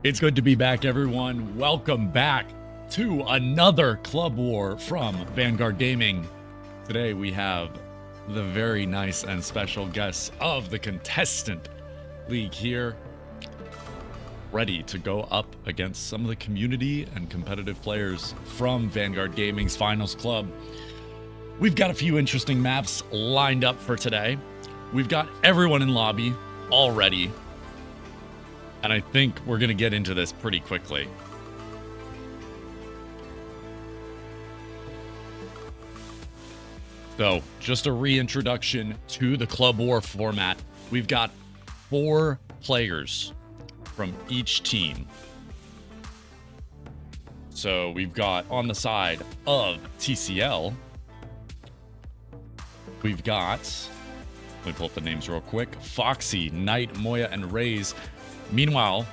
It's good to be back, everyone. Welcome back to another Club War from Vanguard Gaming. Today we have the very nice and special guests of the Contestant League here, ready to go up against some of the community and competitive players from Vanguard Gaming's Finals Club. We've got a few interesting maps lined up for today. We've got everyone in lobby already, and I think we're going to get into this pretty quickly. So, just a reintroduction to the Club War format. We've got 4 players from each team. So, we've got on the side of TCL, we've got, let me pull up the names real quick, Foxy, Knight, Moya, and Raze. Meanwhile,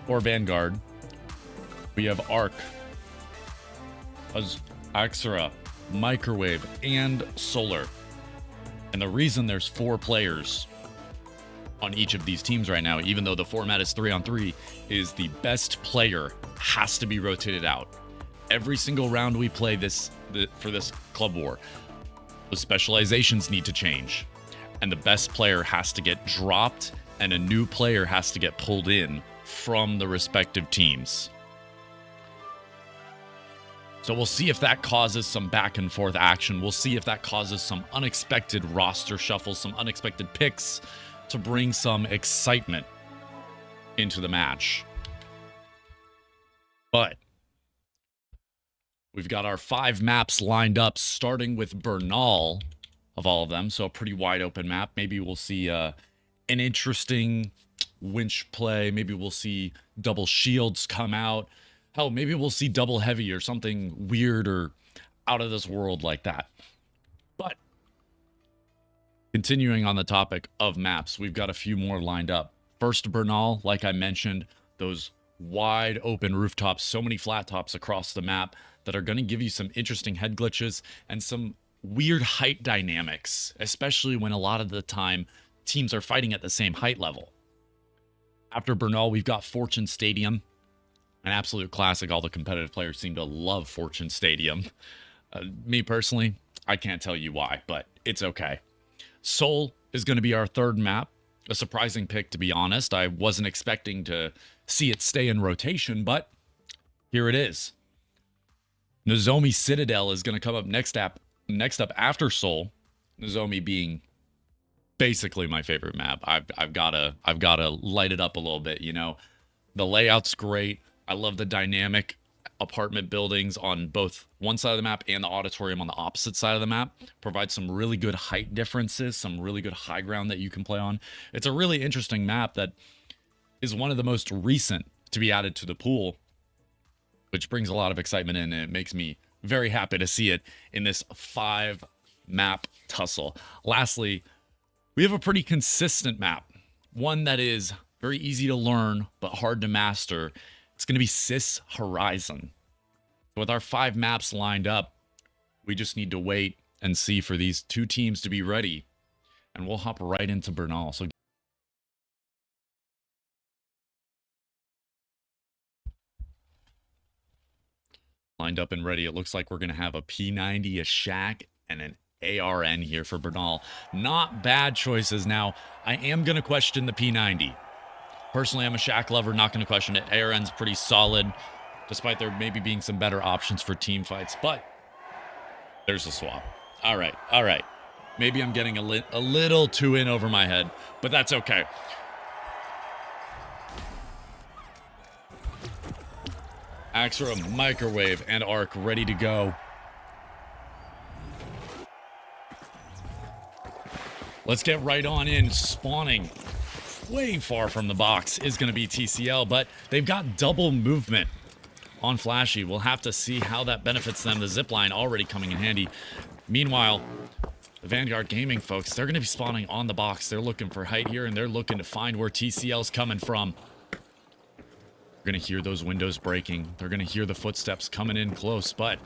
for Vanguard, we have Arc, Axera, Microwave, and Solar. And the reason there's 4 players on each of these teams right now, even though the format is 3-on-3, is the best player has to be rotated out. Every single round we play for this Club War, the specializations need to change, and the best player has to get dropped, and a new player has to get pulled in from the respective teams. So we'll see if that causes some back and forth action. We'll see if that causes some unexpected roster shuffles, some unexpected picks to bring some excitement into the match. But we've got our 5 maps lined up, starting with Bernal of all of them. So a pretty wide open map. Maybe we'll see an interesting winch play. Maybe we'll see double shields come out. Hell, maybe we'll see double heavy or something weird or out of this world like that. But continuing on the topic of maps, we've got a few more lined up. First, Bernal, like I mentioned, those wide open rooftops, so many flat tops across the map that are going to give you some interesting head glitches and some weird height dynamics, especially when a lot of the time teams are fighting at the same height level. After Bernal, we've got Fortune Stadium, an absolute classic. All the competitive players seem to love Fortune Stadium. Me personally, I can't tell you why, but it's okay. Seoul is going to be our 3rd map. A surprising pick, to be honest. I wasn't expecting to see it stay in rotation, but here it is. Nozomi Citadel is going to come up next up after Seoul. Nozomi being basically my favorite map. I've got to light it up a little bit, you know. The layout's great. I love the dynamic apartment buildings on both one side of the map and the auditorium on the opposite side of the map. Provides some really good height differences, some really good high ground that you can play on. It's a really interesting map that is one of the most recent to be added to the pool, which brings a lot of excitement in, and it makes me very happy to see it in this 5 map tussle. Lastly, we have a pretty consistent map, one that is very easy to learn but hard to master. It's going to be Cis Horizon. With our 5 maps lined up, we just need to wait and see for these 2 teams to be ready, and we'll hop right into Bernal. So lined up and ready. It looks like we're going to have a P90, a Shack, and an ARN here for Bernal. Not bad choices. Now, I am going to question the P90. Personally, I'm a Shack lover, not going to question it. ARN's pretty solid, despite there maybe being some better options for team fights, but there's a swap. All right. Maybe I'm getting a little too in over my head, but that's okay. Axera, Microwave, and Arc ready to go. Let's get right on in. Spawning way far from the box is going to be TCL, but they've got double movement on Flashy. We'll have to see how that benefits them. The zipline already coming in handy. Meanwhile, the Vanguard Gaming folks, they're going to be spawning on the box. They're looking for height here, and they're looking to find where TCL's coming from. They're going to hear those windows breaking. They're going to hear the footsteps coming in close, but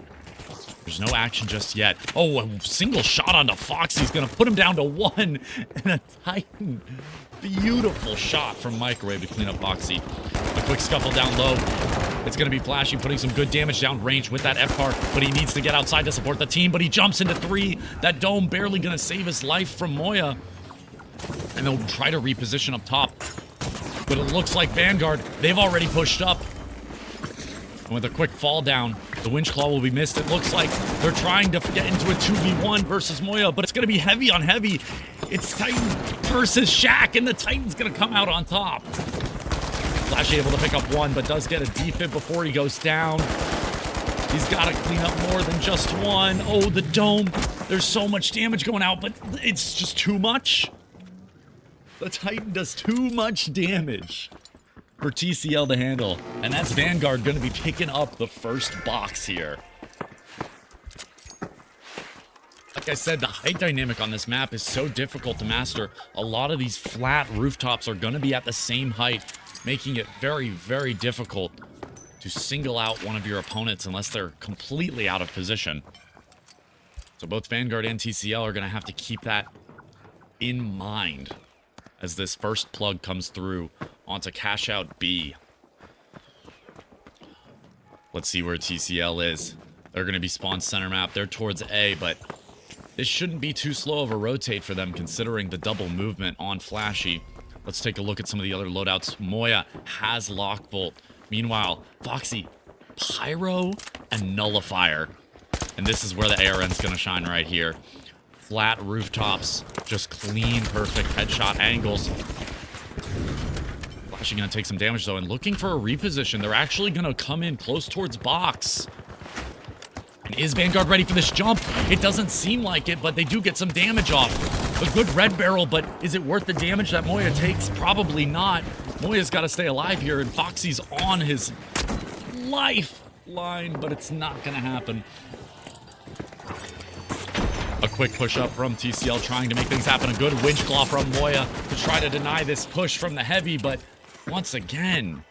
There's no action just yet. Oh, a single shot onto Foxy's gonna put him down to 1. And a Titan. Beautiful shot from Microwave to clean up Foxy. A quick scuffle down low. It's gonna be Flashy, putting some good damage down range with that F-car, but he needs to get outside to support the team, but he jumps into 3. That dome barely gonna save his life from Moya. And they'll try to reposition up top. But it looks like Vanguard, they've already pushed up. And with a quick fall down, the winch claw will be missed. It looks like they're trying to get into a 2v1 versus Moya, but it's going to be heavy on heavy. It's Titan versus Shaq, and the Titan's going to come out on top. Flash able to pick up 1, but does get a defib before he goes down. He's got to clean up more than just 1. Oh, the dome. There's so much damage going out, but it's just too much. The Titan does too much damage for TCL to handle. And that's Vanguard going to be picking up the first box here. Like I said, the height dynamic on this map is so difficult to master. A lot of these flat rooftops are going to be at the same height, making it very, very difficult to single out one of your opponents unless they're completely out of position. So both Vanguard and TCL are going to have to keep that in mind as this first plug comes through onto cash out B. Let's see where TCL is. They're going to be spawn center map. They're towards A, but this shouldn't be too slow of a rotate for them considering the double movement on Flashy. Let's take a look at some of the other loadouts. Moya has Lockbolt. Meanwhile, Foxy, Pyro, and Nullifier. And this is where the ARN's going to shine right here. Flat rooftops, just clean, perfect headshot angles. Flashy going to take some damage, though, and looking for a reposition. They're actually going to come in close towards box. And is Vanguard ready for this jump? It doesn't seem like it, but they do get some damage off. A good red barrel, but is it worth the damage that Moya takes? Probably not. Moya's got to stay alive here, and Foxy's on his lifeline, but it's not going to happen. A quick push up from TCL trying to make things happen. A good winch claw from Moya to try to deny this push from the heavy, but once again,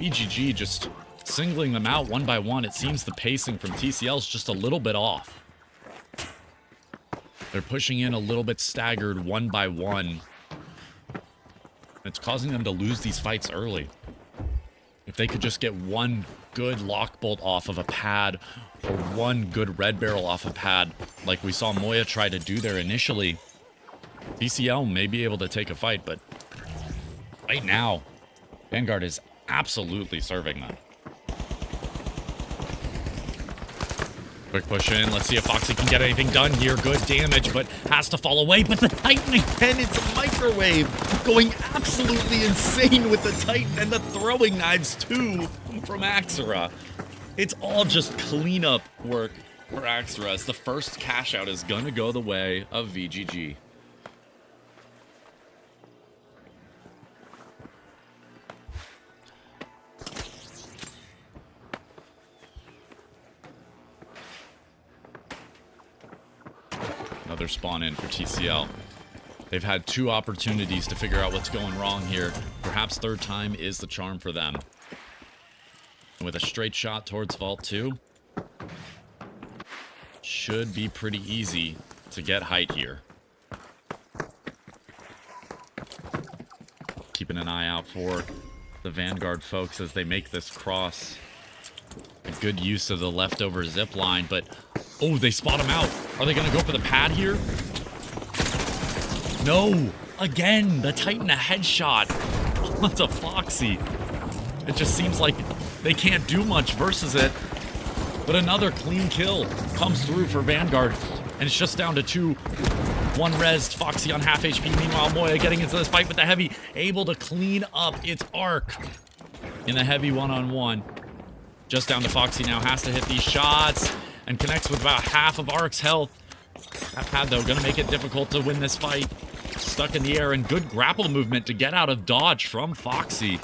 BGG just singling them out one by one. It seems the pacing from TCL is just a little bit off. They're pushing in a little bit staggered one by one. It's causing them to lose these fights early. If they could just get one good lockbolt off of a pad or one good red barrel off a pad, like we saw Moya try to do there initially, TCL may be able to take a fight, but right now, Vanguard is absolutely serving them. Quick push in. Let's see if Foxy can get anything done here. Good damage, but has to fall away. But the Titan again, it's a Microwave going absolutely insane with the Titan and the throwing knives too from Axera. It's all just cleanup work for Axera as the first cash out is going to go the way of VGG. Another spawn in for TCL. They've had 2 opportunities to figure out what's going wrong here. Perhaps third time is the charm for them. And with a straight shot towards Vault 2, should be pretty easy to get height here. Keeping an eye out for the Vanguard folks as they make this cross. A good use of the leftover zip line, but oh, they spot him out. Are they going to go for the pad here? No. Again, the Titan a headshot onto Foxy. It just seems like they can't do much versus it. But another clean kill comes through for Vanguard. And it's just down to 2. 1 rezzed, Foxy on half HP. Meanwhile, Moya getting into this fight with the heavy, able to clean up its arc in the heavy one-on-one. Just down to Foxy now, has to hit these shots and connects with about half of Arc's health. That pad, though, gonna make it difficult to win this fight. Stuck in the air, and good grapple movement to get out of dodge from Foxy.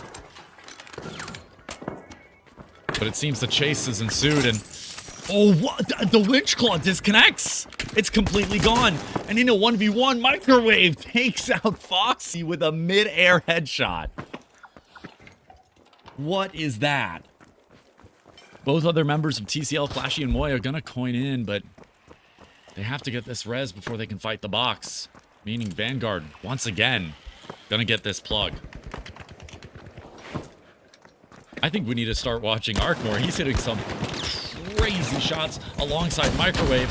But it seems the chase has ensued, and oh, what? The winch claw disconnects. It's completely gone. And in a 1v1, Microwave takes out Foxy with a mid-air headshot. What is that? Both other members of TCL, Flashy and Moy, are going to coin in, but they have to get this res before they can fight the box. Meaning Vanguard, once again, going to get this plug. I think we need to start watching Arc more. He's hitting some crazy shots alongside Microwave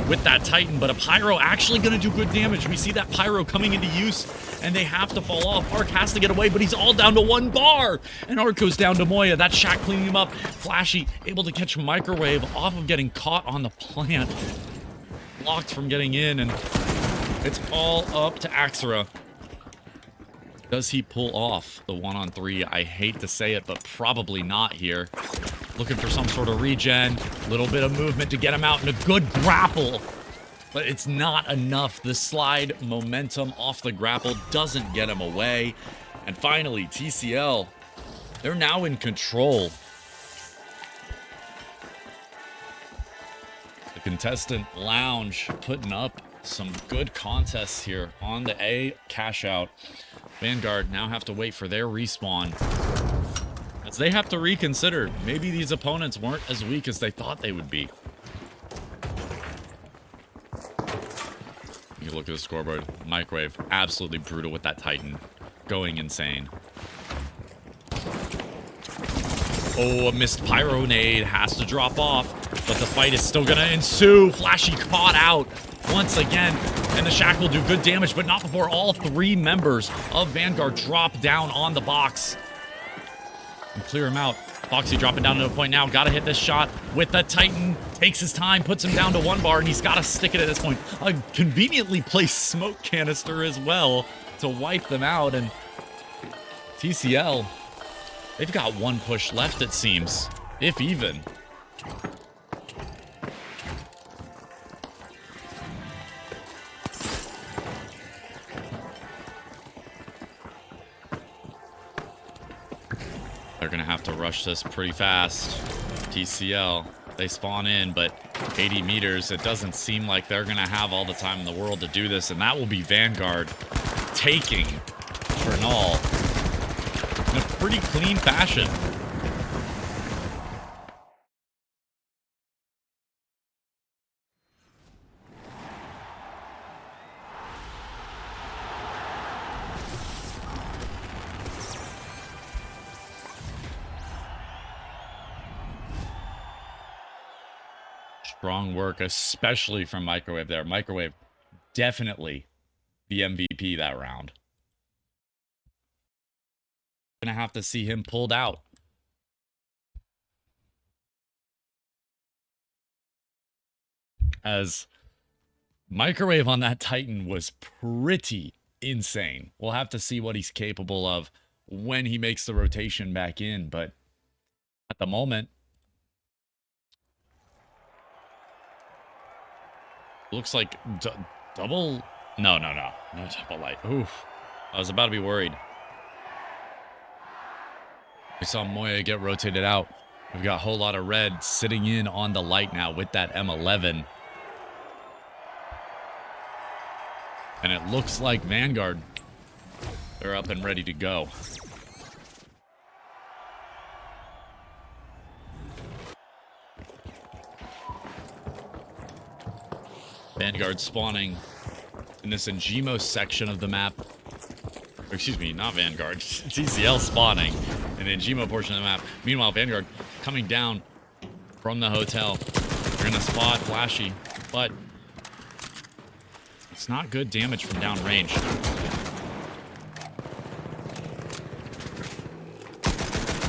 with that Titan, but a Pyro actually going to do good damage. We see that Pyro coming into use, and they have to fall off. Arc has to get away, but he's all down to 1 bar, and Arc goes down to Moya. That Shaq cleaning him up. Flashy able to catch Microwave off of getting caught on the plant. Blocked from getting in, and it's all up to Axera. Does he pull off the 1-on-3? I hate to say it, but probably not here. Looking for some sort of regen. Little bit of movement to get him out, and a good grapple. But it's not enough. The slide momentum off the grapple doesn't get him away. And finally, TCL, they're now in control. The Contestant Lounge putting up some good contests here on the A cash out. Vanguard now have to wait for their respawn, as they have to reconsider. Maybe these opponents weren't as weak as they thought they would be. You look at the scoreboard. Microwave, absolutely brutal with that Titan. Going insane. Oh, a missed Pyro nade has to drop off, but the fight is still going to ensue. Flashy caught out once again, and the Shack will do good damage, but not before all 3 members of Vanguard drop down on the box and clear him out. Foxy dropping down to a point now. Got to hit this shot with the Titan. Takes his time, puts him down to 1 bar, and he's got to stick it at this point. A conveniently placed smoke canister as well to wipe them out, and TCL, they've got 1 push left, it seems, if even. They're going to have to rush this pretty fast. TCL, they spawn in, but 80 meters, it doesn't seem like they're going to have all the time in the world to do this, and that will be Vanguard taking Bernal in a pretty clean fashion. Strong work, especially from Microwave there. Microwave, definitely the MVP that round. Gonna have to see him pulled out. As Microwave on that Titan was pretty insane. We'll have to see what he's capable of when he makes the rotation back in, but at the moment, looks like double. No double light. Oof. I was about to be worried. We saw Moya get rotated out. We've got a whole lot of red sitting in on the light now with that M11. And it looks like Vanguard, they're up and ready to go. Vanguard spawning in this Njimo section of the map. Or excuse me, not Vanguard. TCL spawning in the Njimo portion of the map. Meanwhile, Vanguard coming down from the hotel. They're gonna spot Flashy, but it's not good damage from downrange.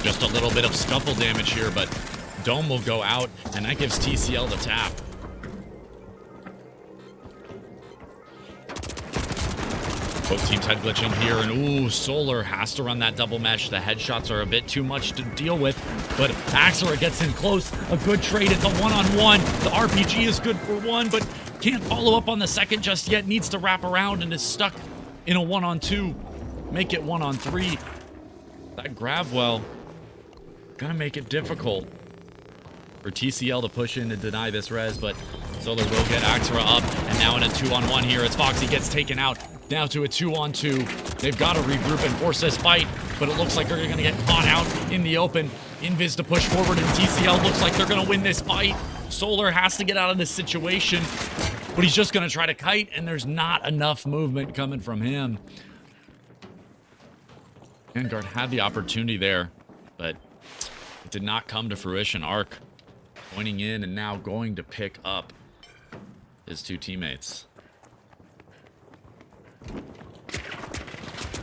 Just a little bit of scuffle damage here, but Dome will go out, and that gives TCL the tap. Both teams head glitching here, and ooh, Solar has to run that double mesh. The headshots are a bit too much to deal with, but Axera gets in close. A good trade. It's a 1-on-1. The RPG is good for 1, but can't follow up on the second just yet. Needs to wrap around and is stuck in a 1-on-2. Make it 1-on-3. That Gravwell gonna make it difficult for TCL to push in to deny this res, but Solar will get Axera up, and now in a 2-on-1 here, as Foxy gets taken out. Now to a 2-on-2. They've got to regroup and force this fight, but it looks like they're going to get caught out in the open. Invis to push forward, and TCL looks like they're going to win this fight. Solar has to get out of this situation, but he's just going to try to kite, and there's not enough movement coming from him. Vanguard had the opportunity there, but it did not come to fruition. Arc pointing in and now going to pick up his two teammates.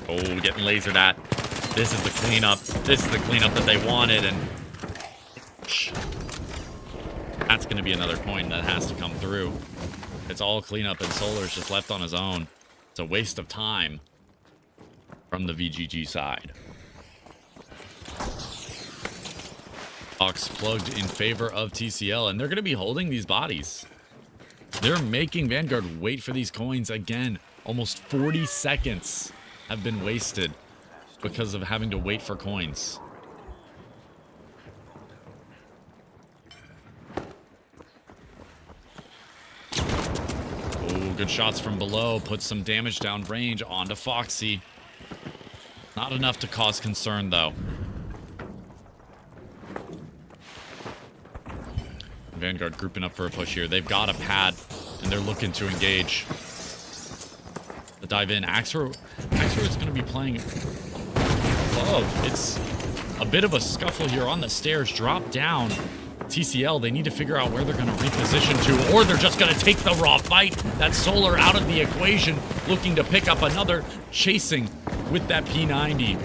Oh, getting lasered at. This is the cleanup. This is the cleanup that they wanted, and that's going to be another coin that has to come through. It's all cleanup, and Solar's just left on his own. It's a waste of time from the VGG side. Fox plugged in favor of TCL, and they're going to be holding these bodies. They're making Vanguard wait for these coins again. Almost 40 seconds have been wasted because of having to wait for coins. Oh, good shots from below. Put some damage down range onto Foxy. Not enough to cause concern, though. Vanguard grouping up for a push here. They've got a pad, and they're looking to engage. The dive in. Axer is going to be playing above. It's a bit of a scuffle here on the stairs. Drop down. TCL, they need to figure out where they're going to reposition to, or they're just going to take the raw fight. That's Solar out of the equation, looking to pick up another, chasing with that P90.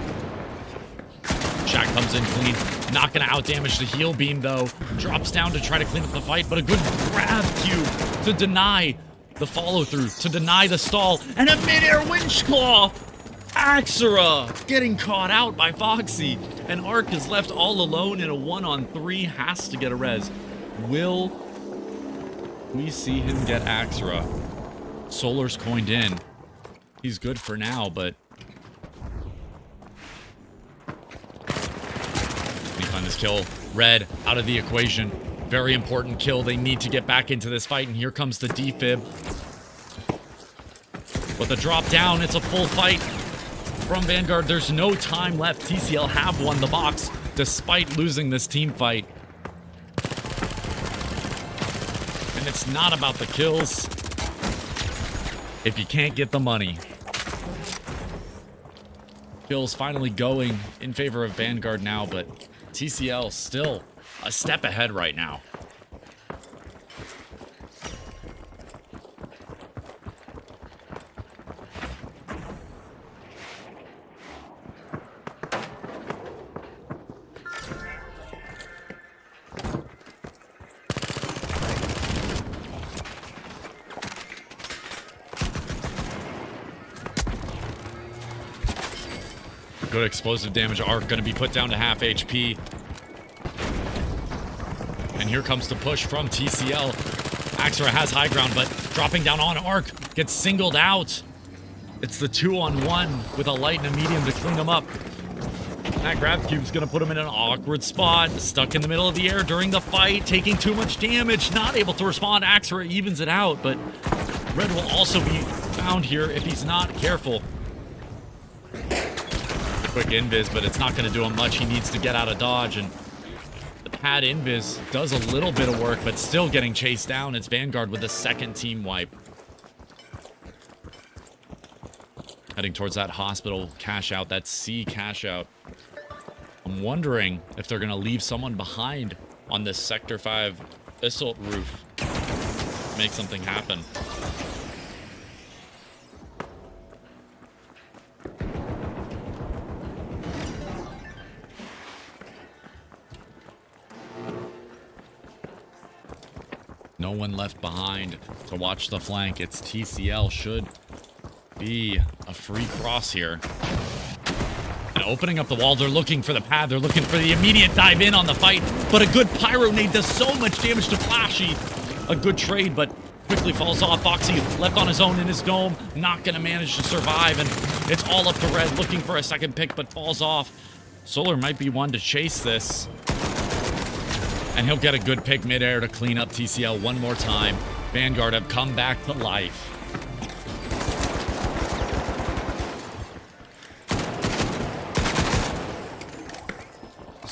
Shaq comes in clean, not going to out-damage the heal beam, though. Drops down to try to clean up the fight, but a good grab cue to deny the follow-through, to deny the stall, and a mid-air winch claw! Axera getting caught out by Foxy, and Arc is left all alone in a 1-on-3, has to get a res. Will we see him get Axera? Solar's coined in. He's good for now, but can he find this kill? Red out of the equation. Very important kill. They need to get back into this fight, and here comes the defib. With a drop down, it's a full fight from Vanguard. There's no time left. TCL have won the box despite losing this team fight. And it's not about the kills if you can't get the money. Kills finally going in favor of Vanguard now, but TCL still a step ahead right now. Good explosive damage. Arc going to be put down to half HP. And here comes the push from TCL. Axera has high ground, but dropping down on Arc. Gets singled out. It's the 2-on-1 with a light and a medium to clean him up. That grab cube's going to put him in an awkward spot. Stuck in the middle of the air during the fight. Taking too much damage. Not able to respond. Axera evens it out, but Red will also be found here if he's not careful. Quick invis, but it's not going to do him much. He needs to get out of dodge, and the pad invis does a little bit of work, but still getting chased down. It's Vanguard with a second team wipe. Heading towards that hospital cash out, that C cash out. I'm wondering if they're going to leave someone behind on this Sector 5 assault roof. Make something happen. No one left behind to watch the flank. It's TCL. Should be a free cross here. And opening up the wall, they're looking for the pad. They're looking for the immediate dive in on the fight. But a good pyro nade does so much damage to Flashy. A good trade, but quickly falls off. Foxy left on his own in his dome. Not going to manage to survive. And it's all up to Red, looking for a second pick, but falls off. Solar might be one to chase this. And he'll get a good pick midair to clean up TCL one more time. Vanguard have come back to life.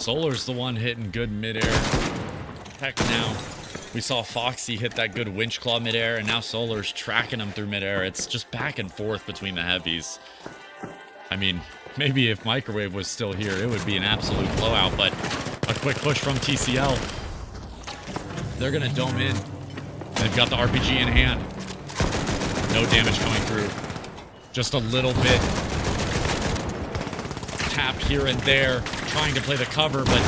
Solar's the one hitting good midair. Heck now. We saw Foxy hit that good winch claw midair, and now Solar's tracking him through midair. It's just back and forth between the heavies. I mean, maybe if Microwave was still here, it would be an absolute blowout, but a quick push from TCL. They're gonna dome in. They've got the RPG in hand. No damage coming through. Just a little bit tapped here and there, trying to play the cover, but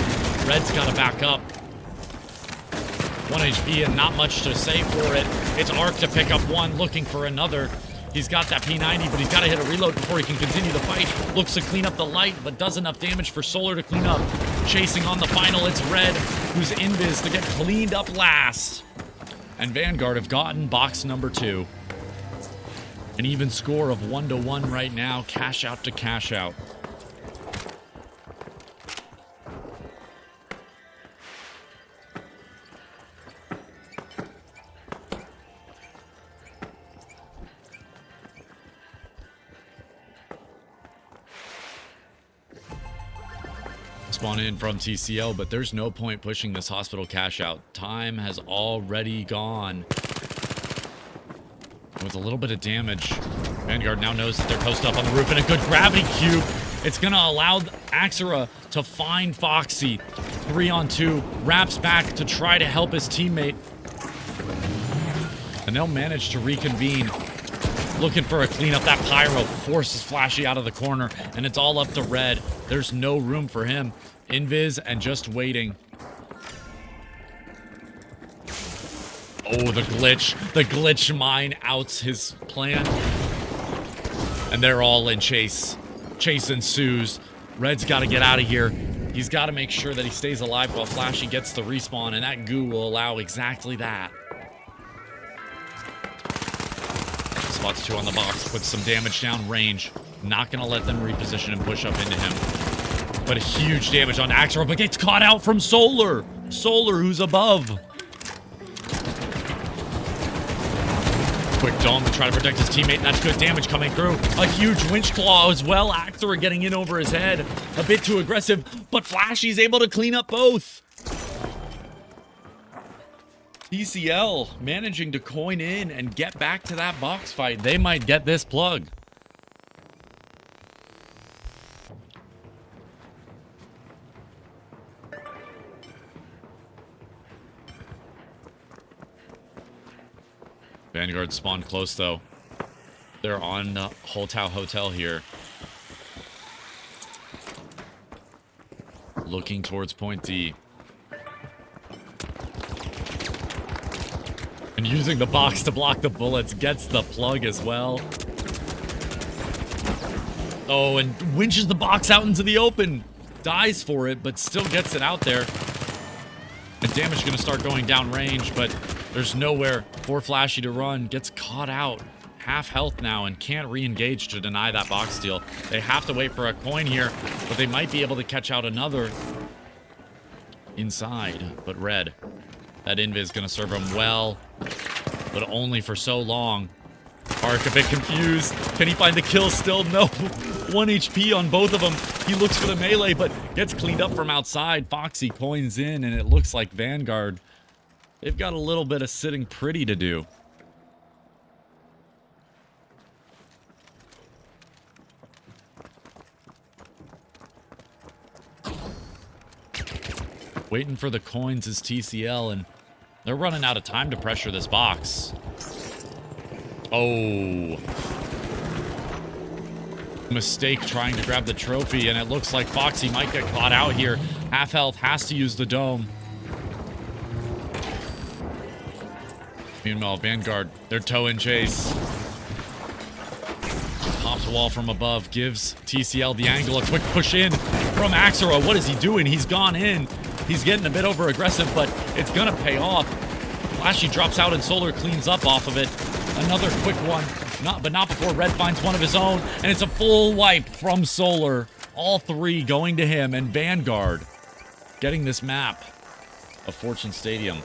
Red's got to back up. 1 HP and not much to say for it. It's Arc to pick up one, looking for another. He's got that P90, but he's got to hit a reload before he can continue the fight. Looks to clean up the light, but does enough damage for Solar to clean up. Chasing on the final, it's Red, who's invis to get cleaned up last. And Vanguard have gotten box number 2. An even score of 1-1 right now, cash out to cash out. Spawn in from TCL, but there's no point pushing this hospital cash out. Time has already gone. With a little bit of damage, Vanguard now knows that they're posted up on the roof, and a good gravity cube. It's going to allow Axera to find Foxy. 3-on-2, wraps back to try to help his teammate. And they'll manage to reconvene. Looking for a cleanup. That Pyro forces Flashy out of the corner, and it's all up to Red. There's no room for him. Invis and just waiting. Oh, the glitch. The glitch mine outs his plan. And they're all in chase. Chase ensues. Red's got to get out of here. He's got to make sure that he stays alive while Flashy gets the respawn, and that goo will allow exactly that. Spots 2 on the box, puts some damage down range. Not going to let them reposition and push up into him. But a huge damage on Axera, but gets caught out from Solar. Solar, who's above. Quick dome to try to protect his teammate, and that's good damage coming through. A huge winch claw as well. Axera getting in over his head. A bit too aggressive, but Flashy's able to clean up both. TCL managing to coin in and get back to that box fight. They might get this plug. Vanguard spawned close, though. They're on Holtau Hotel here. Looking towards point D. And using the box to block the bullets, gets the plug as well. Oh, and winches the box out into the open. Dies for it, but still gets it out there. And damage going to start going down range, but there's nowhere for Flashy to run. Gets caught out. Half health now and can't re-engage to deny that box steal. They have to wait for a coin here, but they might be able to catch out another inside. But Red, that invis going to serve him well, but only for so long. Arc a bit confused. Can he find the kill still? No. 1 HP on both of them. He looks for the melee, but gets cleaned up from outside. Foxy coins in, and it looks like Vanguard, they've got a little bit of sitting pretty to do. Waiting for the coins is TCL, and they're running out of time to pressure this box. Oh. Mistake trying to grab the trophy, and it looks like Foxy might get caught out here. Half health, has to use the dome. Meanwhile, Vanguard, they're toe-in chase. Pops a wall from above, gives TCL the angle. A quick push in from Axera. What is he doing? He's gone in. He's getting a bit over-aggressive, but it's gonna pay off. Flashy drops out and Solar cleans up off of it. Another quick one, but not before Red finds one of his own, and it's a full wipe from Solar. All 3 going to him, and Vanguard getting this map of Fortune Stadium.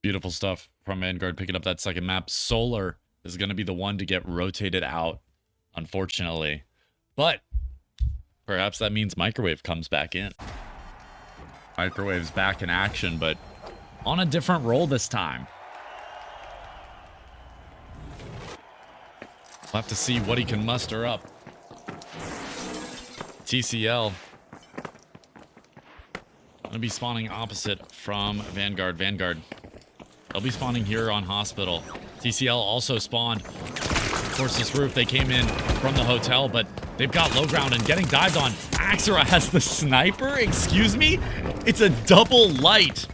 Beautiful stuff from Vanguard picking up that second map. Solar is going to be the one to get rotated out, unfortunately. But perhaps that means Microwave comes back in. Microwave's back in action, but on a different role this time. We'll have to see what he can muster up. TCL gonna be spawning opposite from Vanguard. Vanguard, they'll be spawning here on Hospital. TCL also spawned towards this roof. They came in from the hotel, but they've got low ground and getting dived on. Axera has the sniper? Excuse me? It's a double light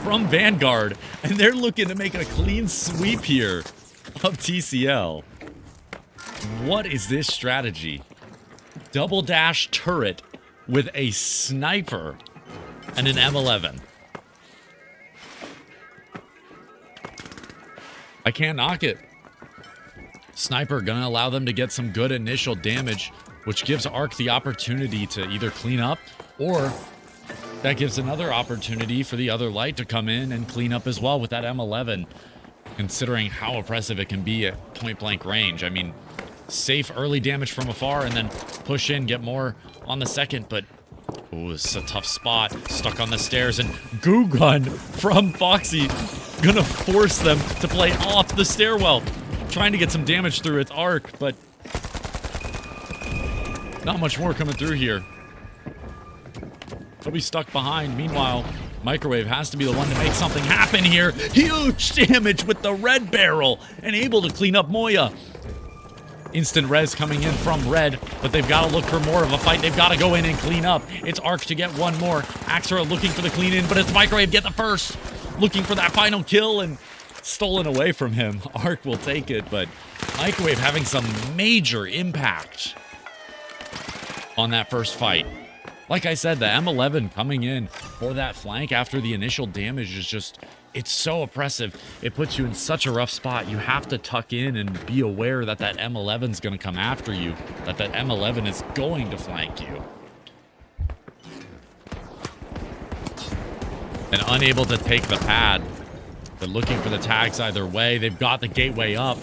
from Vanguard, and they're looking to make a clean sweep here of TCL. What is this strategy? Double dash turret with a sniper and an M11. I can't knock it. Sniper gonna allow them to get some good initial damage, which gives Arc the opportunity to either clean up, or that gives another opportunity for the other light to come in and clean up as well with that M11, considering how oppressive it can be at point blank range. I mean, safe early damage from afar and then push in, get more on the second, but ooh, this is a tough spot. Stuck on the stairs, and Goo Gun from Foxy gonna force them to play off the stairwell. Trying to get some damage through its arc, but not much more coming through here. They'll be stuck behind. Meanwhile, Microwave has to be the one to make something happen here. Huge damage with the red barrel and able to clean up Moya. Instant res coming in from Red, but they've got to look for more of a fight. They've got to go in and clean up. It's Arc to get one more. Axera looking for the clean in, but it's Microwave get the first. Looking for that final kill, and stolen away from him. Arc will take it, but Microwave having some major impact on that first fight. Like I said, the M11 coming in for that flank after the initial damage is just, it's so oppressive. It puts you in such a rough spot. You have to tuck in and be aware that that M11 is going to come after you, that that M11 is going to flank you. And unable to take the pad. They're looking for the tags either way. They've got the gateway up,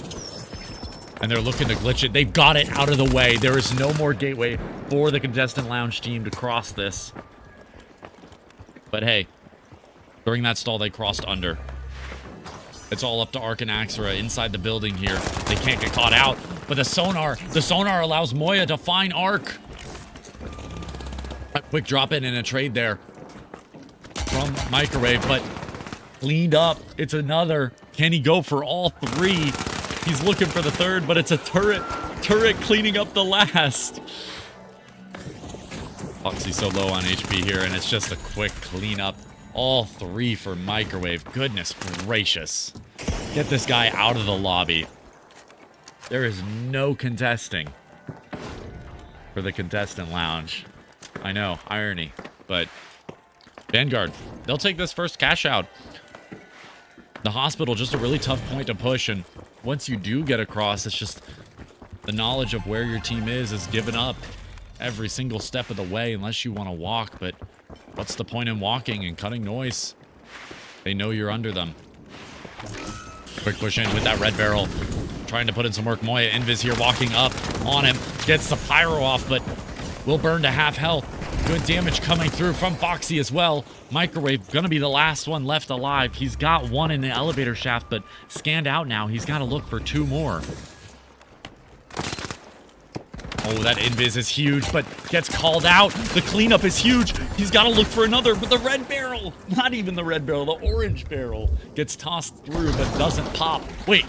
and they're looking to glitch it. They've got it out of the way. There is no more gateway for the Contestant Lounge team to cross this. But hey, during that stall, they crossed under. It's all up to Arc and Axera inside the building here. They can't get caught out, but the sonar allows Moya to find Arc. A quick drop in and a trade there from Microwave, but cleaned up. It's another. Can he go for all three? He's looking for the third, but it's a turret. Turret cleaning up the last. Foxy's so low on HP here, and it's just a quick cleanup. All three for Microwave. Goodness gracious. Get this guy out of the lobby. There is no contesting for the Contestant Lounge. I know, irony, but Vanguard, they'll take this first cash out. The Hospital, just a really tough point to push, and once you do get across, it's just the knowledge of where your team is given up every single step of the way unless you want to walk, but what's the point in walking and cutting noise? They know you're under them. Quick push in with that red barrel. Trying to put in some work. Moya Invis here walking up on him. Gets the pyro off, but will burn to half health. Good damage coming through from Foxy as well. Microwave gonna be the last one left alive. He's got one in the elevator shaft, but scanned out now. He's got to look for two more. Oh, that invis is huge, but gets called out. The cleanup is huge. He's got to look for another, but the red barrel, not even the red barrel, the orange barrel gets tossed through, but doesn't pop. Wait.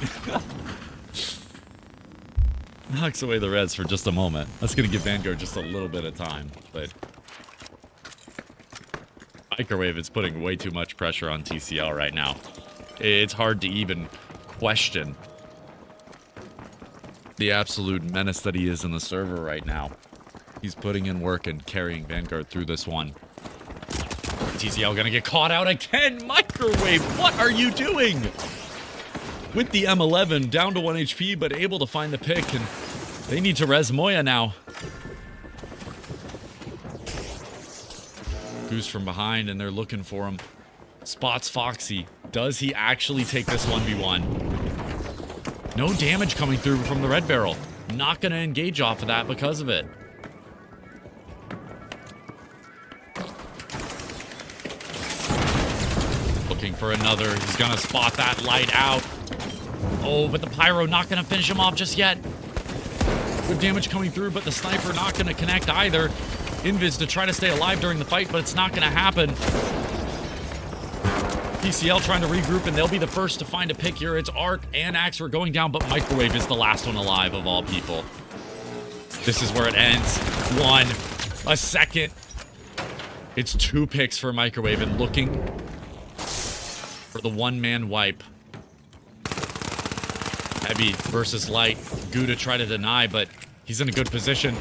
Knocks away the reds for just a moment. That's going to give Vanguard just a little bit of time, but Microwave is putting way too much pressure on TCL right now. It's hard to even question the absolute menace that he is in the server right now. He's putting in work and carrying Vanguard through this one. TCL gonna get caught out again. Microwave, what are you doing? With the M11 down to 1 HP, but able to find the pick, and they need to res Moya now. Goose from behind, and they're looking for him. Spots Foxy. Does he actually take this 1v1? No damage coming through from the red barrel. Not going to engage off of that because of it. Looking for another. He's going to spot that light out. Oh, but the pyro not going to finish him off just yet. Good damage coming through, but the sniper not going to connect either. Invis to try to stay alive during the fight, but it's not going to happen. TCL trying to regroup, and they'll be the first to find a pick here. It's Arc and Axe are going down, but Microwave is the last one alive of all people. This is where it ends. A second. It's 2 picks for Microwave, and looking for the one-man wipe. Heavy versus light. Goo to try to deny, but he's in a good position.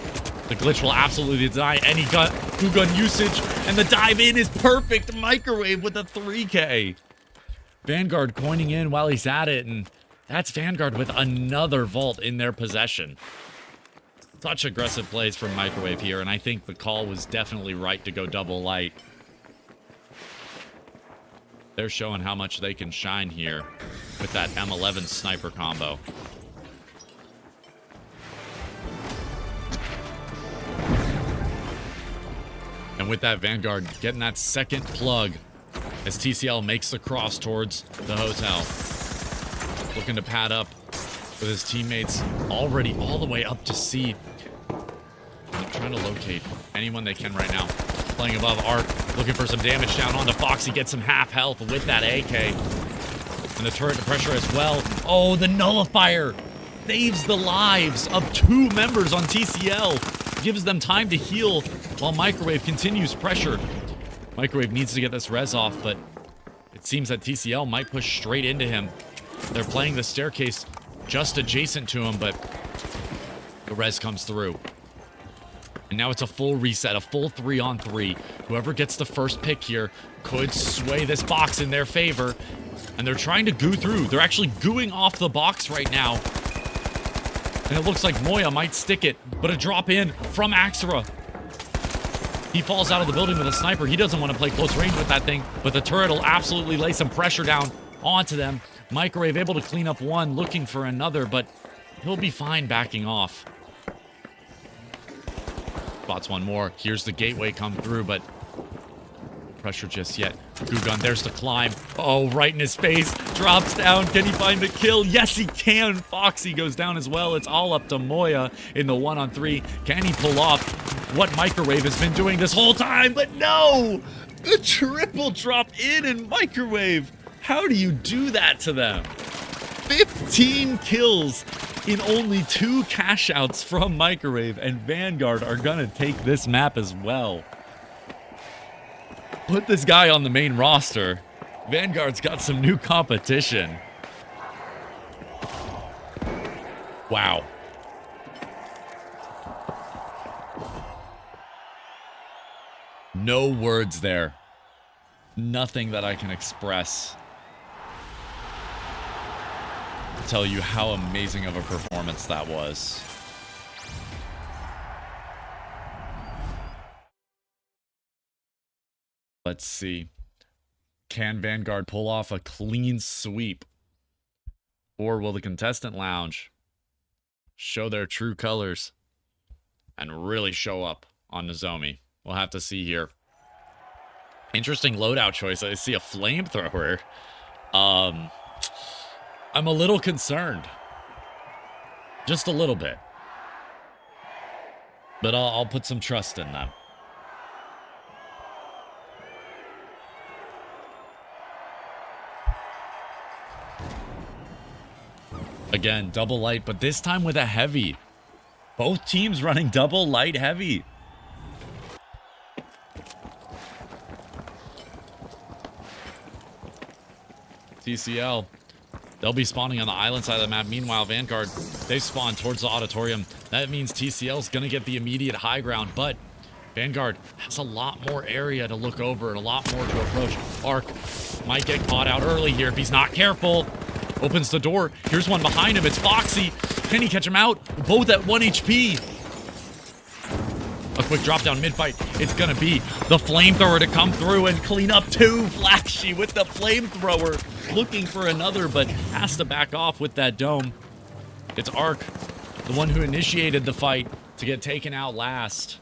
The glitch will absolutely deny any goo gun usage, and the dive in is perfect. Microwave with a 3K. Vanguard coining in while he's at it, and that's Vanguard with another vault in their possession. Such aggressive plays from Microwave here, and I think the call was definitely right to go double light. They're showing how much they can shine here with that M11 sniper combo. And with that, Vanguard getting that second plug as TCL makes the cross towards the hotel. Looking to pad up with his teammates already all the way up to C. They're trying to locate anyone they can right now. Playing above Arc, looking for some damage down onto Foxy. Gets some half health with that AK. And the turret to pressure as well. Oh, the nullifier saves the lives of 2 members on TCL. Gives them time to heal while Microwave continues pressure. Microwave needs to get this res off, but it seems that TCL might push straight into him. They're playing the staircase just adjacent to him, but the res comes through. And now it's a full reset, a full 3-on-3. Whoever gets the first pick here could sway this box in their favor. And they're trying to goo through. They're actually gooing off the box right now. And it looks like Moya might stick it, but a drop in from Axera. He falls out of the building with a sniper. He doesn't want to play close range with that thing, but the turret will absolutely lay some pressure down onto them. Microwave able to clean up one, looking for another, but he'll be fine backing off. Spots one more. Here's the gateway come through, but pressure just yet. Goo gun, there's the climb. Oh, right in his face. Drops down. Can he find the kill? Yes, he can. Foxy goes down as well. It's all up to Moya in the 1-on-3. Can he pull off what Microwave has been doing this whole time? But no! The triple drop in and Microwave. How do you do that to them? 15 kills in only 2 cash outs from Microwave, and Vanguard are gonna take this map as well. Put this guy on the main roster. Vanguard's got some new competition. Wow. No words there. Nothing that I can express to tell you how amazing of a performance that was. Let's see. Can Vanguard pull off a clean sweep? Or will the Contestant Lounge show their true colors and really show up on Nozomi? We'll have to see here. Interesting loadout choice. I see a flamethrower. I'm a little concerned. Just a little bit. But I'll put some trust in them. Again, double light, but this time with a heavy. Both teams running double light heavy. TCL, they'll be spawning on the island side of the map. Meanwhile, Vanguard, they spawn towards the auditorium. That means TCL's going to get the immediate high ground, but Vanguard has a lot more area to look over and a lot more to approach. Arc might get caught out early here if he's not careful. Opens the door. Here's one behind him. It's Foxy. Can he catch him out? Both at 1 HP. A quick drop down mid-fight. It's going to be the flamethrower to come through and clean up two. Flashy with the flamethrower. Looking for another, but has to back off with that dome. It's Ark, the one who initiated the fight, to get taken out last.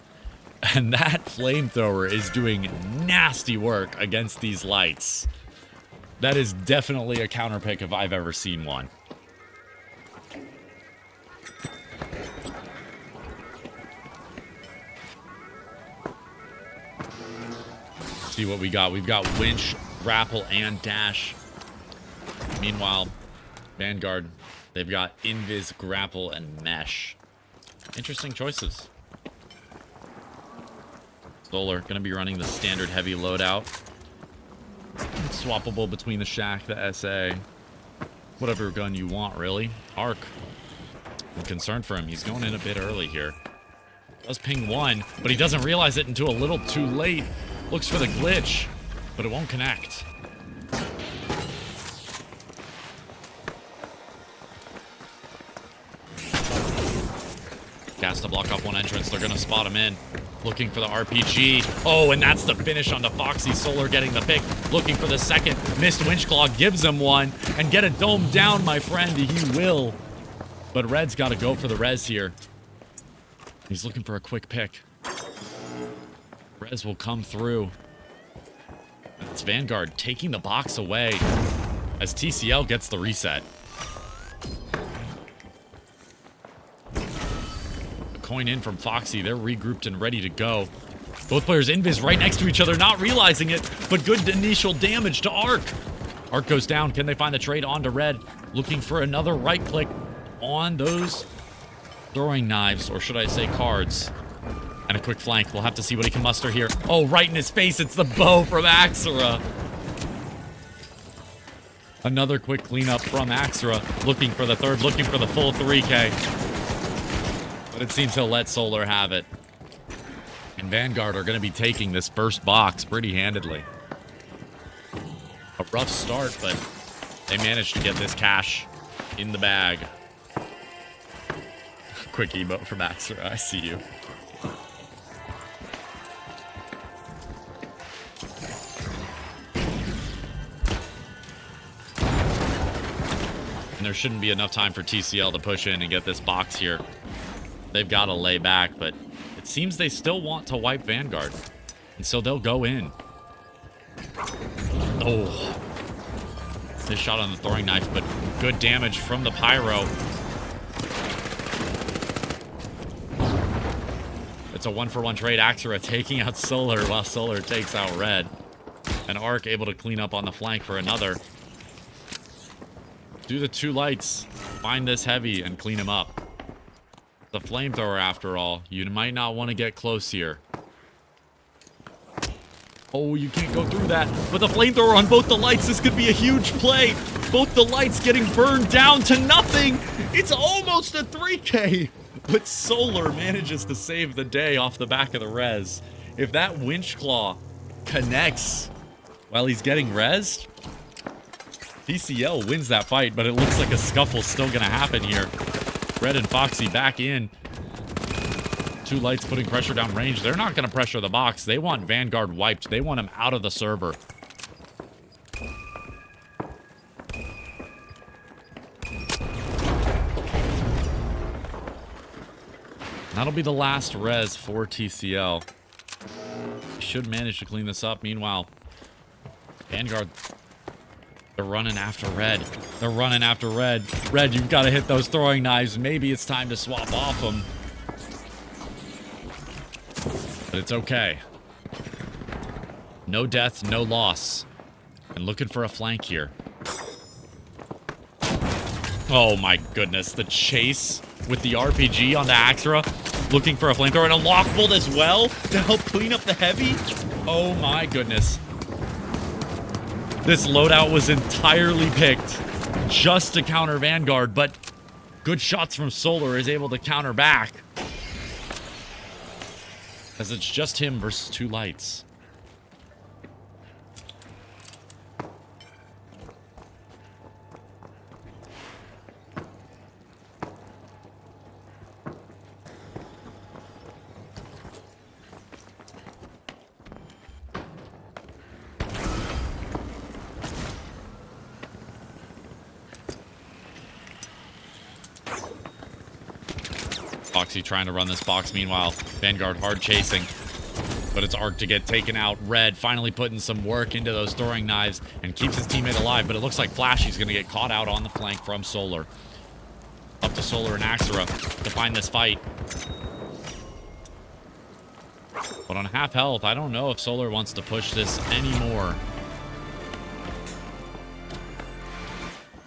And that flamethrower is doing nasty work against these lights. That is definitely a counter pick if I've ever seen one. See what we got. We've got winch, grapple, and dash. Meanwhile, Vanguard, they've got invis, grapple, and mesh. Interesting choices. Solar gonna be running the standard heavy loadout. Swappable between the Shack, the SA, whatever gun you want, really. Ark, I'm concerned for him. He's going in a bit early here. Does ping one, but he doesn't realize it until a little too late. Looks for the glitch, but it won't connect. Gas to block off one entrance. They're going to spot him in. Looking for the RPG. Oh, and that's the finish onto Foxy. Solar getting the pick. Looking for the second. Missed Winchclaw gives him one. And get a dome down, my friend. He will. But Red's got to go for the res here. He's looking for a quick pick. Res will come through. It's Vanguard taking the box away as TCL gets the reset. A coin in from Foxy. They're regrouped and ready to go. Both players invis right next to each other, not realizing it, but good initial damage to Ark. Ark goes down. Can they find the trade onto Red? Looking for another right click on those throwing knives, or should I say cards. And a quick flank. We'll have to see what he can muster here. Oh, right in his face. It's the bow from Axera. Another quick cleanup from Axera. Looking for the third. Looking for the full 3K. But it seems he'll let Solar have it. And Vanguard are going to be taking this first box pretty handedly. A rough start, but they managed to get this cash in the bag. Quick emote from Axera. I see you. And there shouldn't be enough time for TCL to push in and get this box here. They've got to lay back, but it seems they still want to wipe Vanguard. And so they'll go in. Oh. This shot on the throwing knife, but good damage from the pyro. It's a 1-for-1 trade. Axera taking out Solar while Solar takes out Red. And Ark able to clean up on the flank for another. Do the two lights, find this heavy, and clean him up. The flamethrower, after all. You might not want to get close here. Oh, you can't go through that. But the flamethrower on both the lights, this could be a huge play. Both the lights getting burned down to nothing. It's almost a 3K. But Solar manages to save the day off the back of the res. If that Winchclaw connects while he's getting rezzed, TCL wins that fight, but it looks like a scuffle's still going to happen here. Red and Foxy back in. Two lights putting pressure down range. They're not going to pressure the box. They want Vanguard wiped. They want him out of the server. That'll be the last res for TCL. Should manage to clean this up. Meanwhile, Vanguard, they're running after Red. They're running after Red. Red, you've got to hit those throwing knives. Maybe it's time to swap off them. But it's okay. No death, no loss. And looking for a flank here. Oh my goodness, the chase with the RPG on the Axera. Looking for a flamethrower and a lock bolt as well to help clean up the heavy. Oh my goodness. This loadout was entirely picked just to counter Vanguard, but good shots from Solar is able to counter back. As it's just him versus two lights. Foxy trying to run this box. Meanwhile, Vanguard hard chasing. But it's Arc to get taken out. Red finally putting some work into those throwing knives and keeps his teammate alive. But it looks like Flashy's going to get caught out on the flank from Solar. Up to Solar and Axera to find this fight. But on half health, I don't know if Solar wants to push this anymore.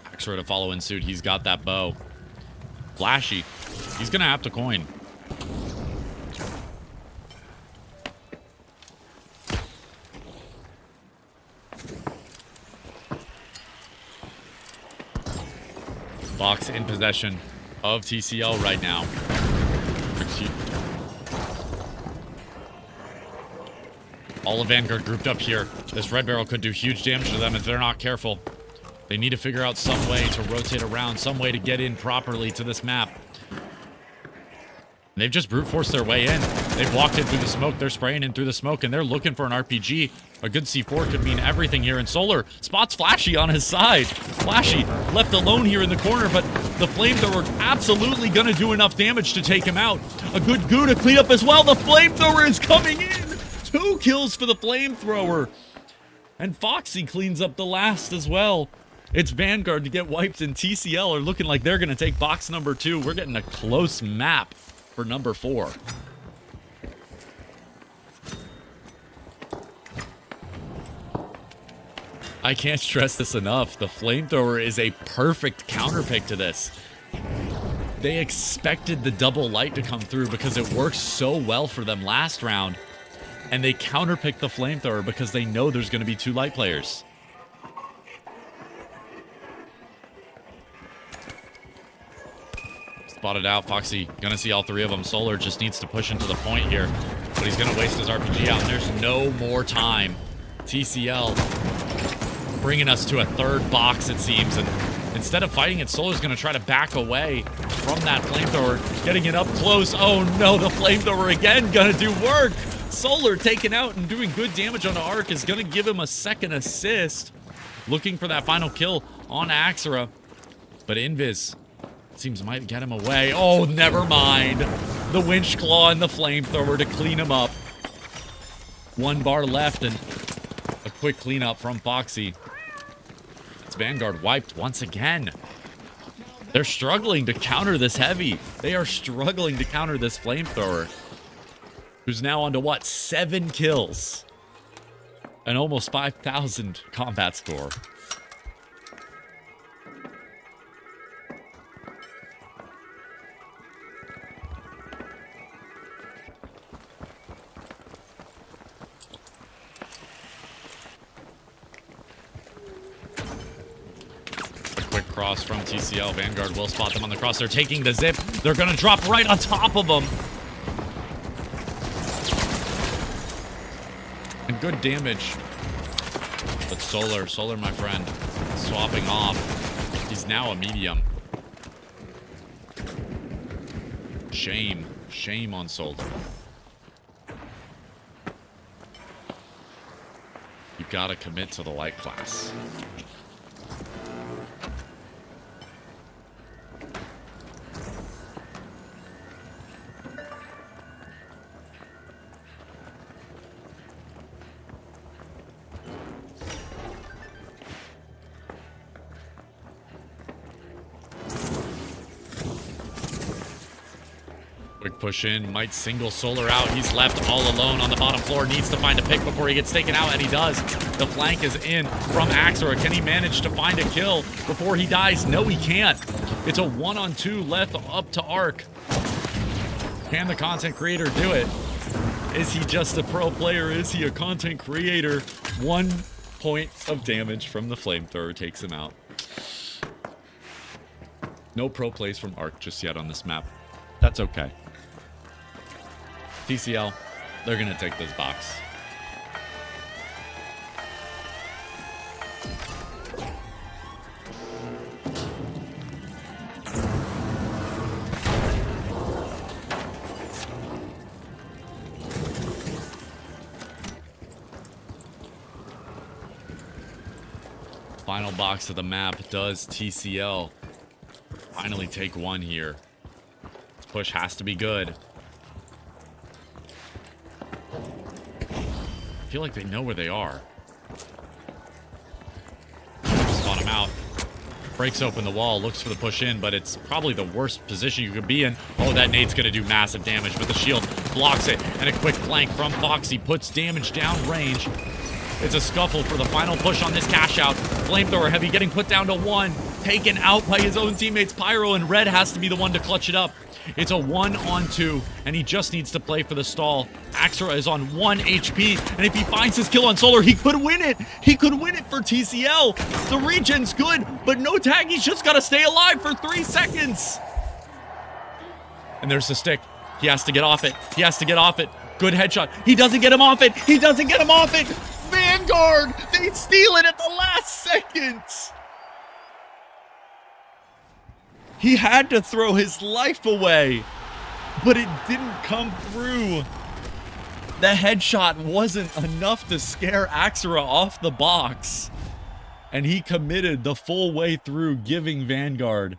Axera to follow in suit. He's got that bow. Flashy. He's going to have to coin. Box in possession of TCL right now. All of Vanguard grouped up here. This red barrel could do huge damage to them if they're not careful. They need to figure out some way to rotate around, some way to get in properly to this map. They've just brute forced their way in. They've walked in through the smoke. They're spraying in through the smoke, and they're looking for an RPG. A good C4 could mean everything here. And Solar spots Flashy on his side. Flashy left alone here in the corner, but the flamethrower absolutely going to do enough damage to take him out. A good goo to clean up as well. The flamethrower is coming in. 2 kills for the flamethrower. And Foxy cleans up the last as well. It's Vanguard to get wiped, and TCL are looking like they're going to take box number 2. We're getting a close map for number 4. I can't stress this enough. The flamethrower is a perfect counterpick to this. They expected the double light to come through because it worked so well for them last round. And they counterpicked the flamethrower because they know there's going to be 2 light players. Spotted out. Foxy gonna see all 3 of them. Solar just needs to push into the point here, but he's gonna waste his RPG out, and there's no more time. TCL bringing us to a 3rd box, it seems, and instead of fighting it, Solar's gonna try to back away from that flamethrower, getting it up close. Oh no, the flamethrower again gonna do work. Solar taken out and doing good damage on the Arc is gonna give him a 2nd assist. Looking for that final kill on Axera, but Invis seems might get him away. Oh, never mind. The winch claw and the flamethrower to clean him up. 1 bar left and a quick cleanup from Foxy. It's Vanguard wiped once again. They're struggling to counter this heavy. They are struggling to counter this flamethrower, who's now on to what? 7 kills and almost 5,000 combat score. Cross from TCL. Vanguard will spot them on the cross. They're taking the zip. They're going to drop right on top of them. And good damage. But Solar, my friend, swapping off. He's now a medium. Shame on Solar. You gotta commit to the light class. Quick push in, might single Solar out. He's left all alone on the bottom floor. Needs to find a pick before he gets taken out, and he does. The flank is in from Axera. Can he manage to find a kill before he dies? No, he can't. It's a 1-on-2 left up to Arc. Can the content creator do it? Is he just a pro player? Is he a content creator? 1 point of damage from the flamethrower takes him out. No pro plays from Arc just yet on this map. That's okay. TCL, they're going to take this box. Final box of the map. Does TCL finally take one here? push has to be good. I feel like they know where they are. Spawn him out. Breaks open the wall, looks for the push in, but it's probably the worst position you could be in. Oh, that nade's gonna do massive damage, but the shield blocks it. And a quick flank from Foxy puts damage down range. It's a scuffle for the final push on this cash out. Flamethrower Heavy getting put down to 1. Taken out by his own teammates. Pyro and Red has to be the one to clutch it up. It's a 1-on-2, and he just needs to play for the stall. Axera is on 1 HP, and if he finds his kill on Solar, he could win it. He could win it for TCL. The regen's good, but no tag. He's just got to stay alive for 3 seconds. And there's the stick. He has to get off it. He has to get off it. Good headshot. He doesn't get him off it. He doesn't get him off it. Vanguard, they steal it at the last second. He had to throw his life away, but it didn't come through. The headshot wasn't enough to scare Axera off the box, and he committed the full way through, giving Vanguard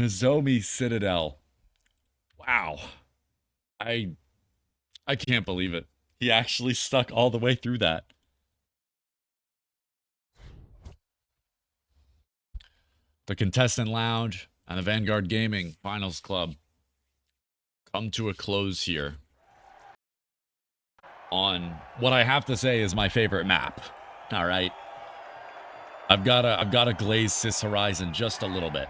Nozomi Citadel. Wow. I can't believe it. He actually stuck all the way through that. The Contestant Lounge and the Vanguard Gaming Finals Club come to a close here on what I have to say is my favorite map. All right. I've got to glaze Sis Horizon just a little bit.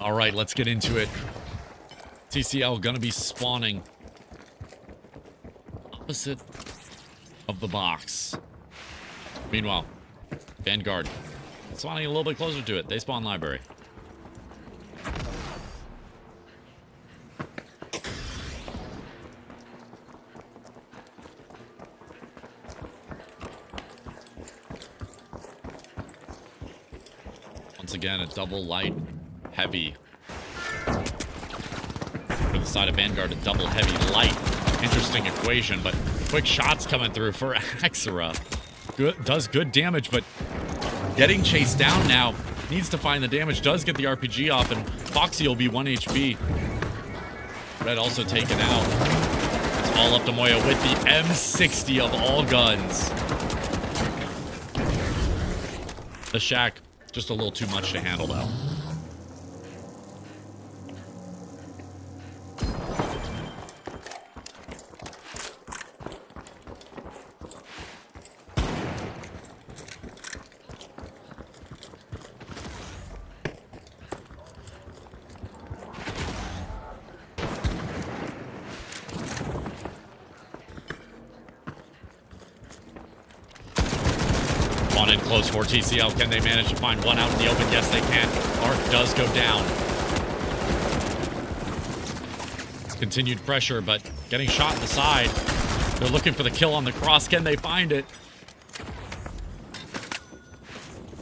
All right, let's get into it. TCL gonna be spawning opposite of the box. Meanwhile, Vanguard spawning a little bit closer to it. They spawn library. Once again, a double light heavy. For the side of Vanguard, a double heavy light. Interesting equation, but quick shots coming through for Axera. Good, does good damage, but getting chased down now. Needs to find the damage, does get the RPG off, and Foxy will be 1 HP. Red also taken out. It's all up to Moya with the M60 of all guns. The Shack, just a little too much to handle though. In close for TCL. Can they manage to find one out in the open? Yes, they can. Arc does go down. Continued pressure, but getting shot in the side. They're looking for the kill on the cross. Can they find it?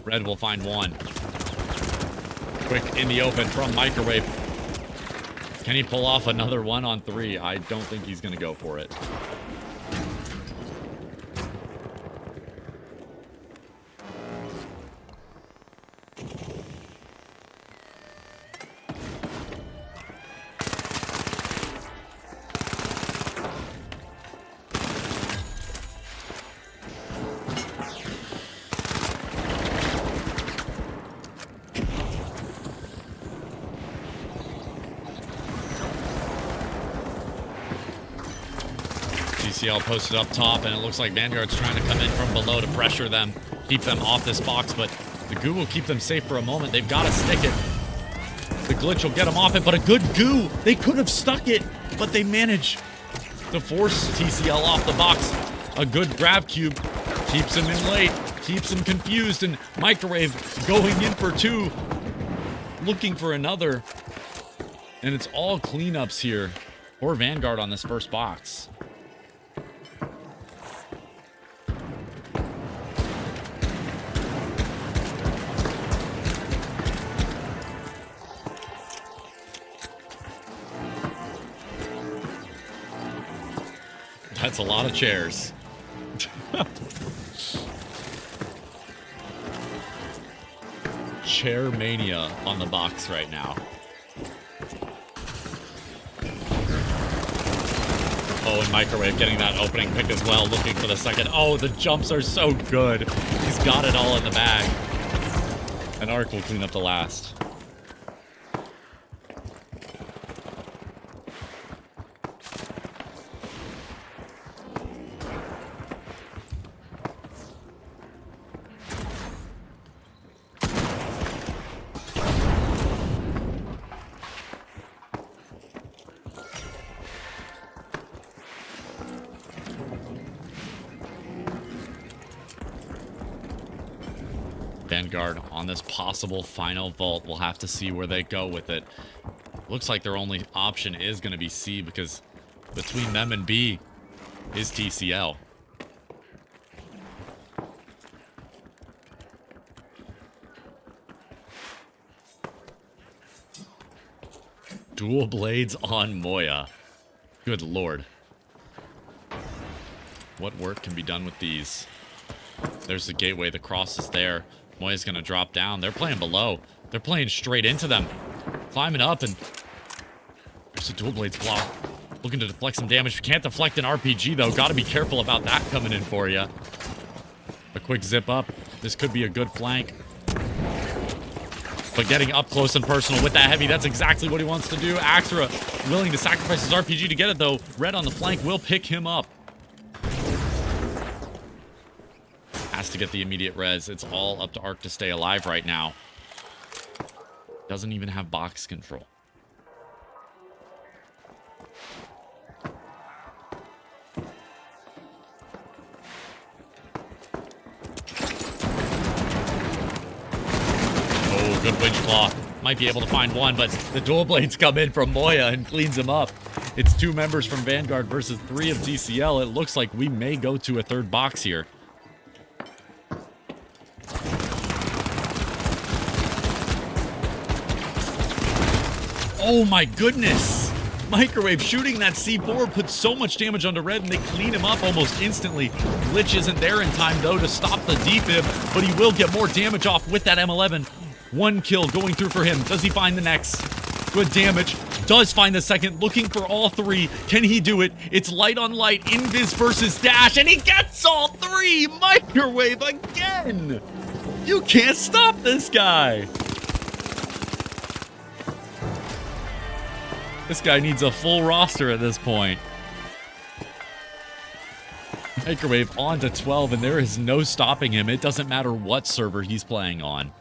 Red will find one. Quick in the open from Microwave. Can he pull off another 1-on-3? I don't think he's going to go for it. TCL posted up top, and it looks like Vanguard's trying to come in from below to pressure them, keep them off this box, but the goo will keep them safe for a moment. They've got to stick it. The glitch will get them off it, but a good goo. They could have stuck it, but they manage to force TCL off the box. A good grab cube keeps him in late, keeps him confused, and Microwave going in for 2, looking for another. And it's all cleanups here for Vanguard on this first box. That's a lot of chairs. Chair mania on the box right now. Oh, and Microwave getting that opening pick as well, looking for the second. Oh, the jumps are so good. He's got it all in the bag. And Arc will clean up the last. Vanguard on this possible final vault. We'll have to see where they go with it. Looks like their only option is going to be C, because between them and B is TCL. Dual blades on Moya. Good lord. What work can be done with these? There's the gateway. The cross is there. Moya's going to drop down. They're playing below. They're playing straight into them. Climbing up, and there's a dual blades block. Looking to deflect some damage. Can't deflect an RPG, though. Got to be careful about that coming in for you. A quick zip up. This could be a good flank. But getting up close and personal with that heavy, that's exactly what he wants to do. Axra willing to sacrifice his RPG to get it, though. Red on the flank will pick him up. Has to get the immediate res. It's all up to Arc to stay alive right now. Doesn't even have box control. Oh, good winch claw. Might be able to find one, but the dual blades come in from Moya and cleans him up. It's 2 members from Vanguard versus 3 of TCL. It looks like we may go to a third box here. Oh my goodness! Microwave shooting that C4 puts so much damage onto Red, and they clean him up almost instantly. Glitch isn't there in time, though, to stop the defib, but he will get more damage off with that M11. 1 kill going through for him. Does he find the next? Good damage. Does find the second. Looking for all 3. Can he do it? It's light on light. Invis versus Dash, and he gets all 3! Microwave again! You can't stop this guy! This guy needs a full roster at this point. Microwave on to 12, and there is no stopping him. It doesn't matter what server he's playing on.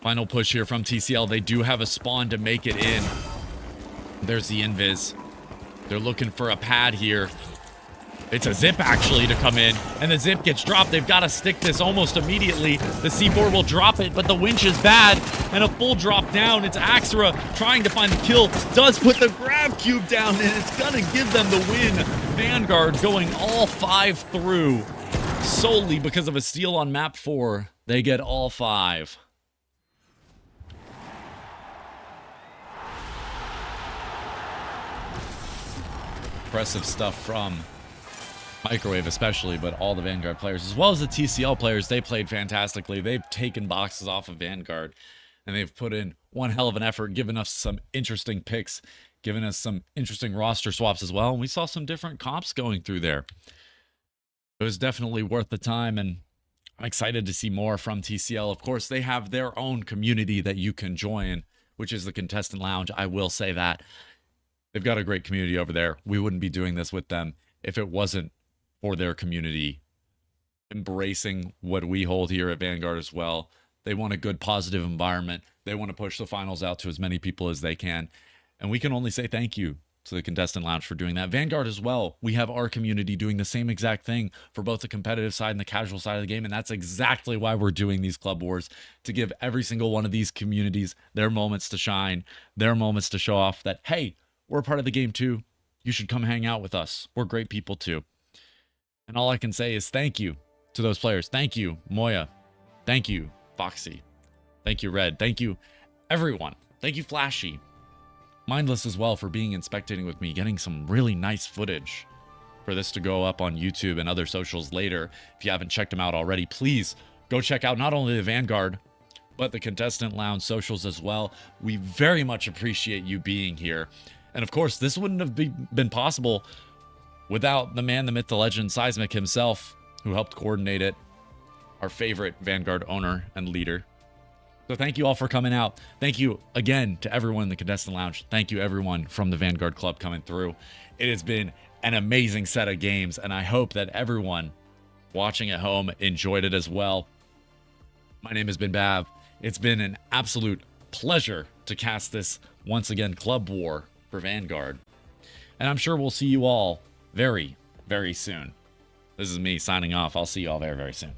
Final push here from TCL. They do have a spawn to make it in. There's the invis. They're looking for a pad here. It's a zip, actually, to come in, and the zip gets dropped. They've got to stick this almost immediately. The C4 will drop it, but the winch is bad, and a full drop down. It's Axra trying to find the kill. Does put the grab cube down, and it's going to give them the win. Vanguard going all 5 through solely because of a steal on map 4. They get all 5. Impressive stuff from Microwave especially, but all the Vanguard players, as well as the TCL players, they played fantastically. They've taken boxes off of Vanguard, and they've put in one hell of an effort, given us some interesting picks, given us some interesting roster swaps as well, and we saw some different comps going through there. It was definitely worth the time, and I'm excited to see more from TCL. Of course, they have their own community that you can join, which is the Contestant Lounge. I will say that. They've got a great community over there. We wouldn't be doing this with them if it wasn't for their community embracing what we hold here at Vanguard as well. They want a good, positive environment. They want to push the finals out to as many people as they can. And we can only say thank you to the Contestant Lounge for doing that. Vanguard as well. We have our community doing the same exact thing for both the competitive side and the casual side of the game. And that's exactly why we're doing these club wars, to give every single one of these communities their moments to shine, their moments to show off that, hey, we're part of the game too. You should come hang out with us. We're great people too. And all I can say is thank you to those players. Thank you, Moya. Thank you, Foxy. Thank you, Red. Thank you, everyone Thank you, Flashy. Mindless as well for being and spectating with me, getting some really nice footage for this to go up on YouTube and other socials later. If you haven't checked them out already, please go check out not only the Vanguard, but the Contestant Lounge socials as well. We very much appreciate you being here. And of course, this wouldn't have been possible without the man, the myth, the legend, Seismic himself, who helped coordinate it, our favorite Vanguard owner and leader. So thank you all for coming out. Thank you again to everyone in the Contestant Lounge. Thank you everyone from the Vanguard Club coming through. It has been an amazing set of games, and I hope that everyone watching at home enjoyed it as well. My name has been Bav. It's been an absolute pleasure to cast this, once again, Club War for Vanguard. And I'm sure we'll see you all very, very soon. This is me signing off. I'll see you all very, very soon.